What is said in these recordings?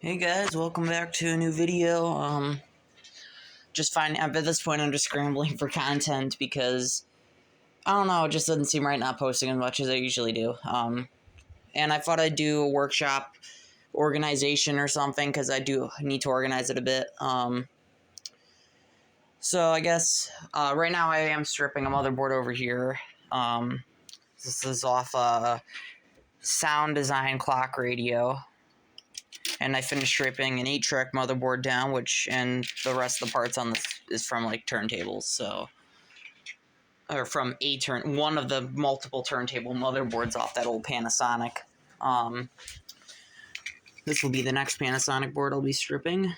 Hey guys, welcome back to a new video. At this point I'm just scrambling for content because I don't know, it just doesn't seem right not posting as much as I usually do. And I thought I'd do a workshop organization or something because I do need to organize it a bit. So I guess right now I am stripping a motherboard over here. This is off a Sound Design clock radio. And I finished stripping an 8-track motherboard down, and the rest of the parts on this is from like turntables, or from one of the multiple turntable motherboards off that old Panasonic. This will be the next Panasonic board I'll be stripping.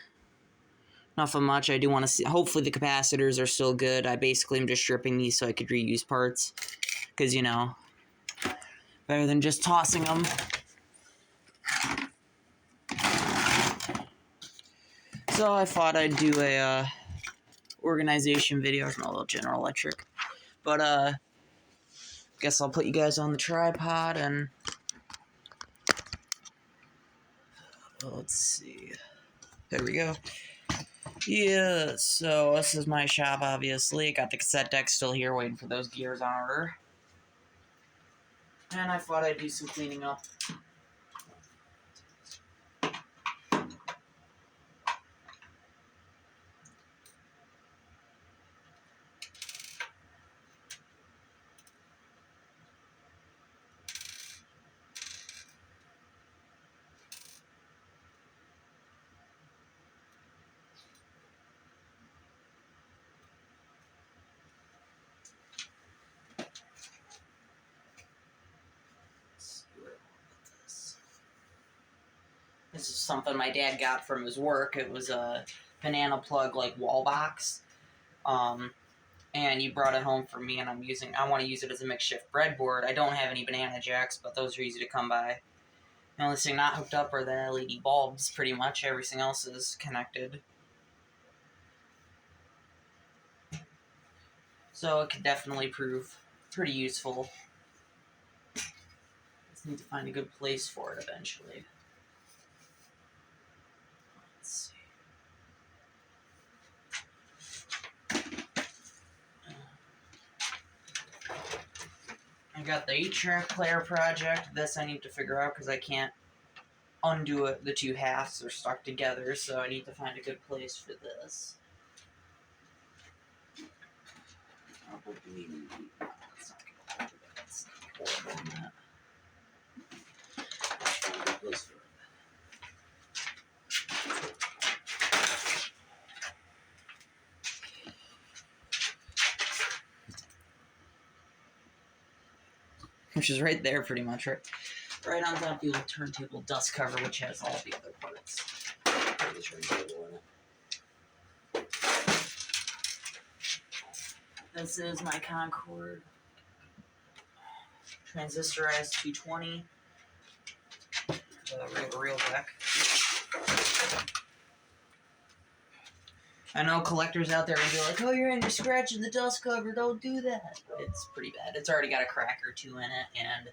Nothing much. I do want to see. Hopefully the capacitors are still good. I basically am just stripping these so I could reuse parts, because better than just tossing them. So I thought I'd do a organization video from a little General Electric. But guess I'll put you guys on the tripod and let's see. There we go. Yeah, so this is my shop, obviously. I got the cassette deck still here waiting for those gears on order. And I thought I'd do some cleaning up. This is something my dad got from his work. It was a banana plug like wall box. And he brought it home for me, and I want to use it as a makeshift breadboard. I don't have any banana jacks, but those are easy to come by. The only thing not hooked up are the LED bulbs, pretty much. Everything else is connected. So it could definitely prove pretty useful. Just need to find a good place for it eventually. Let's see. I got the 8-track player project. This I need to figure out because I can't undo it. The two halves are stuck together, so I need to find a good place for this. Probably. That's not gonna hold it. That's horrible on that. Which is right there, pretty much, right on top of the old turntable dust cover, which has all the other parts of the turntable in it. This is my Concord transistorized 220, real deck. I know collectors out there will be like, oh, you're scratching the dust cover, don't do that. It's pretty bad. It's already got a crack or two in it, and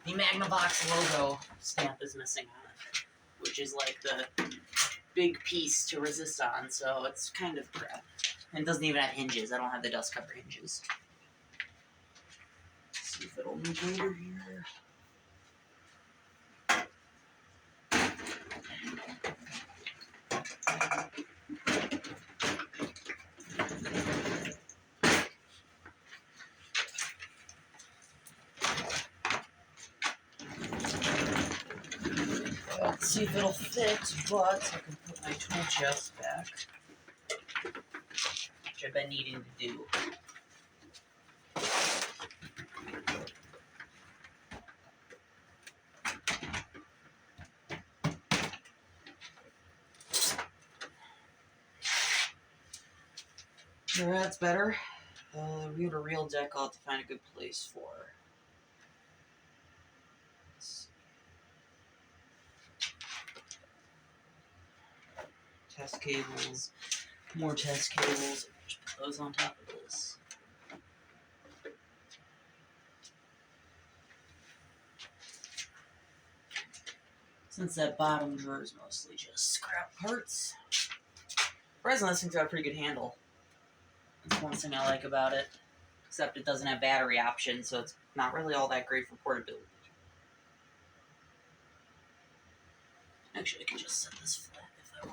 the Magnavox logo stamp is missing on it, which is like the big piece to resist on, so it's kind of crap. And it doesn't even have hinges. I don't have the dust cover hinges. Let's see if it'll move later here. Let's see if it'll fit, but I can put my tool chest back, which I've been needing to do. So that's better. Reel-to-reel deck I'll have to find a good place for. Test cables, more test cables, just put those on top of this. Since that bottom drawer is mostly just scrap parts. Surprisingly, this thing's got a pretty good handle. That's one thing I like about it. Except it doesn't have battery option, so it's not really all that great for portability. Actually, I can just set this flat if I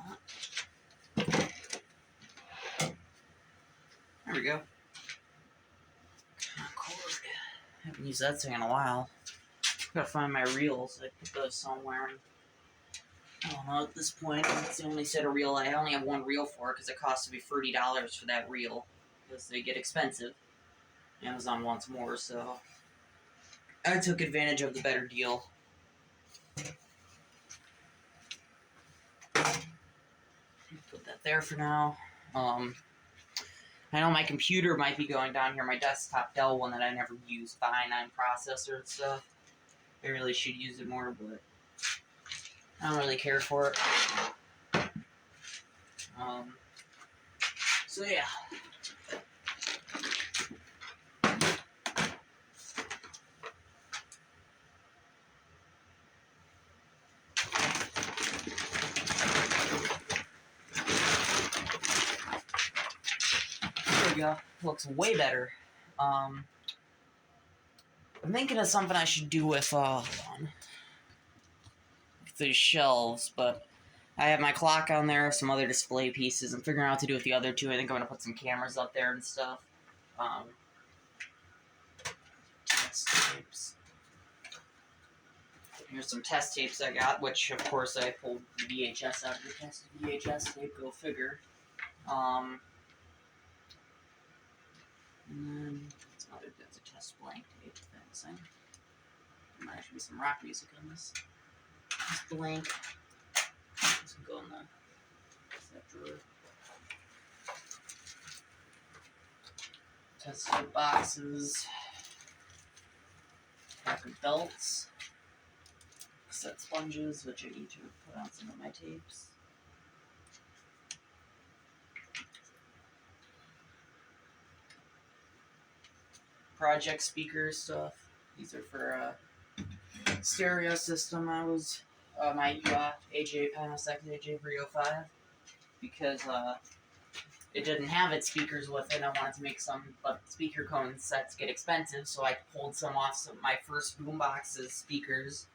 want. There we go. Cord. I haven't used that thing in a while. Gotta find my reels. I put those somewhere. I don't know at this point. It's the only set of reel I only have one reel for because it costs me $30 for that reel because they get expensive. Amazon wants more, so I took advantage of the better deal. Put that there for now. I know my computer might be going down here, my desktop Dell one that I never used, the i9 processor and stuff. I really should use it more, but I don't really care for it. So yeah. There we go. Looks way better. I'm thinking of something I should do with these shelves, but I have my clock on there, some other display pieces. I'm figuring out what to do with the other two. I think I'm going to put some cameras up there and stuff. Test tapes. Here's some test tapes I got, which, of course, I pulled the VHS out of the test VHS tape. Go figure. And then that's a test blank tape. That's it. There might actually be some rock music on this. Test blank. This can go in that drawer. Test tape boxes. Pack of belts. Set sponges, which I need to put on some of my tapes. Project speaker stuff. These are for stereo system. I was my AJ Panasonic AJ305 because it didn't have its speakers with it. I wanted to make some, but speaker cone sets get expensive, so I pulled some off my first boombox's speakers.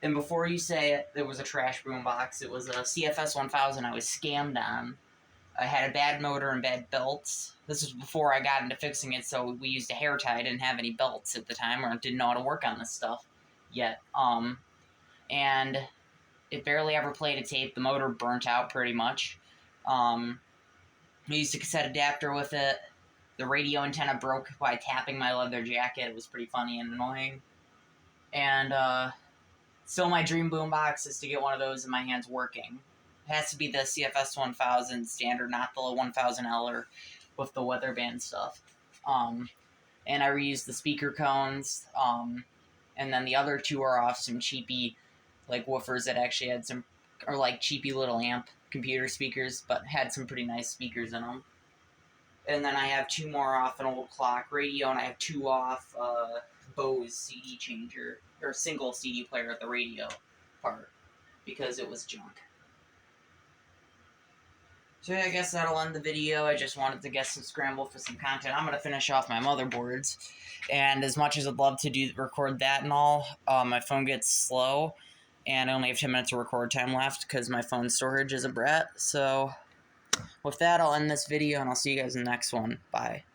And before you say it, there was a trash boombox. It was a CFS 1000 I was scammed on. I had a bad motor and bad belts. This was before I got into fixing it, so we used a hair tie. I didn't have any belts at the time, or didn't know how to work on this stuff yet. And it barely ever played a tape. The motor burnt out pretty much. I used a cassette adapter with it. The radio antenna broke by tapping my leather jacket. It was pretty funny and annoying. And still my dream boombox is to get one of those in my hands working. It has to be the CFS 1000 standard, not the 1000L with the weather band stuff. And I reused the speaker cones. And then the other two are off some cheapy, like woofers that actually had some, or like cheapy little amp computer speakers, but had some pretty nice speakers in them. And then I have two more off an old clock radio, and I have two off Bose CD changer, or single CD player at the radio part, because it was junk. So yeah, I guess that'll end the video. I just wanted to get some scramble for some content. I'm going to finish off my motherboards, and as much as I'd love to record that and all, my phone gets slow, and I only have 10 minutes of record time left because my phone storage is a brat. So with that, I'll end this video, and I'll see you guys in the next one. Bye.